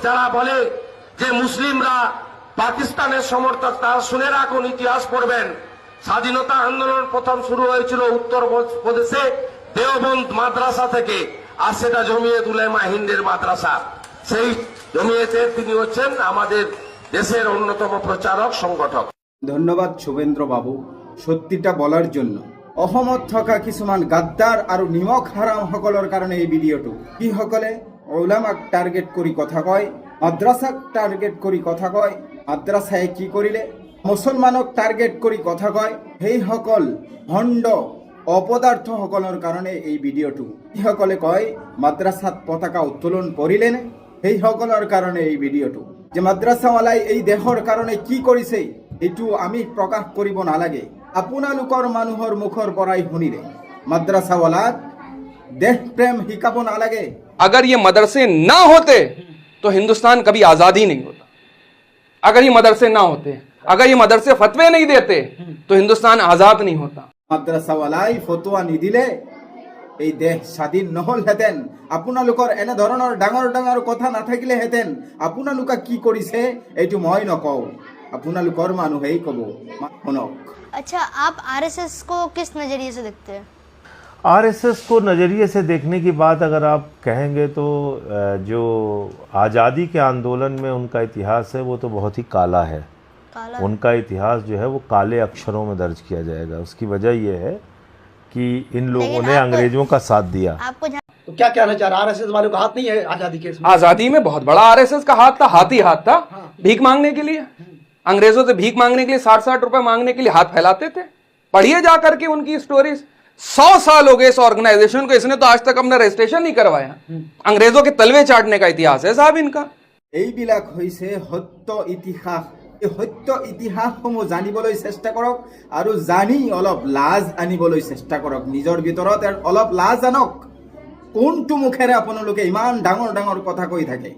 যারা বলে যে মুসলিমরা পাকিস্তানের সমর্থক, তারা শুনে রাখুন, ইতিহাস পড়বেন। স্বাধীনতা আন্দোলন প্রথম শুরু হয়েছিল উত্তর প্রদেশে দেওবন্দ মাদ্রাসা থেকে, আর সেটা জমিয়ত উলামা হিন্দের মাদ্রাসা। সেই জমিয়তের তিনি হচ্ছেন আমাদের দেশের অন্যতম প্রচারক সংগঠক। ধন্যবাদ শুভেন্দ্র বাবু সত্যিটা বলার জন্য। অসমত থকা কিছুমান গাদ্দাৰ আৰু নিমখ হাৰাম সকলৰ কাৰণে এই ভিডিঅ'টো। কি সকলে উলামাক টাৰ্গেট কৰি কথা কয়, মাদ্ৰাছাক টাৰ্গেট কৰি কথা কয়, মাদ্ৰাছাই কি কৰিলে, মুছলমানক টাৰ্গেট কৰি কথা কয়, সেইসকল ভণ্ড অপদাৰ্থসকলৰ কাৰণে এই ভিডিঅ'টো। যিসকলে কয় মাদ্ৰাছাত পতাকা উত্তোলন কৰিলেনে, সেইসকলৰ কাৰণে এই ভিডিঅ'টো। যে মাদ্ৰাছাৱালাই এই দেশৰ কাৰণে কি কৰিছে এইটো আমি প্ৰকাশ কৰিব নালাগে, আপোনালোকৰ মানুহৰ মুখৰ পৰাই শুনিলে। মাদ্ৰাছাৱালাক দেশ প্ৰেম শিকাব নালাগে। अगर ये मदरसे ना होते तो हिंदुस्तान कभी आजाद ही नहीं होता। अगर ये मदरसे ना होते, अगर ये मदरसे फतवे नहीं देते तो हिंदुस्तान आजाद नहीं होता। মাদ্ৰাছাৱালাই ফতোৱা নিদিলে এই দেশ স্বাধীন নহলহেঁতেন। আপোনালোকৰ এনে ধৰণৰ ডাঙৰ ডাঙৰ কথা নাথাকিলেহেঁতেন। আপোনালোকে কি কৰিছে এইটো মই নকওঁ, আপোনালোকৰ মানুহেই ক'ব। শুনক। अच्छा, आप आरएसएस को किस नजरिए से देखते हैं? आरएसएस को नज़रिए से देखने की बात अगर आप कहेंगे तो जो आज़ादी के आंदोलन में उनका इतिहास है वो तो बहुत ही काला है। उनका इतिहास जो है वो काले अक्षरों में दर्ज किया जाएगा। उसकी वजह ये है कि इन लोगों ने अंग्रेजों का साथ दिया। आपको तो क्या कहना चाह रहा है, आरएसएस वालों का हाथ नहीं है आजादी के इसमें? आजादी में बहुत बड़ा आरएसएस का हाथ था, हाथी हाथ था। भीख मांगने के लिए, अंग्रेजों से भीख मांगने के लिए, 60-60 रुपए मांगने के लिए हाथ फैलाते थे। पढ़िए जा करके उनकी स्टोरीज। 100 साल हो गए इस ऑर्गेनाइजेशन को, इसने तो आज तक अपना रजिस्ट्रेशन नहीं करवाया। अंग्रेजों के तलवे चाटने का इतिहास है साहब इनका। এইবিলাক হৈছে সত্য ইতিহাস। এই সত্য ইতিহাসসমূহ জানিবলৈ চেষ্টা কৰক আৰু জানি অলপ লাজ আনিবলৈ চেষ্টা কৰক। নিজৰ ভিতৰত অলপ লাজ আনক। কোনটো মুখেৰে আপোনালোকে ইমান ডাঙৰ ডাঙৰ কথা কৈ থাকে।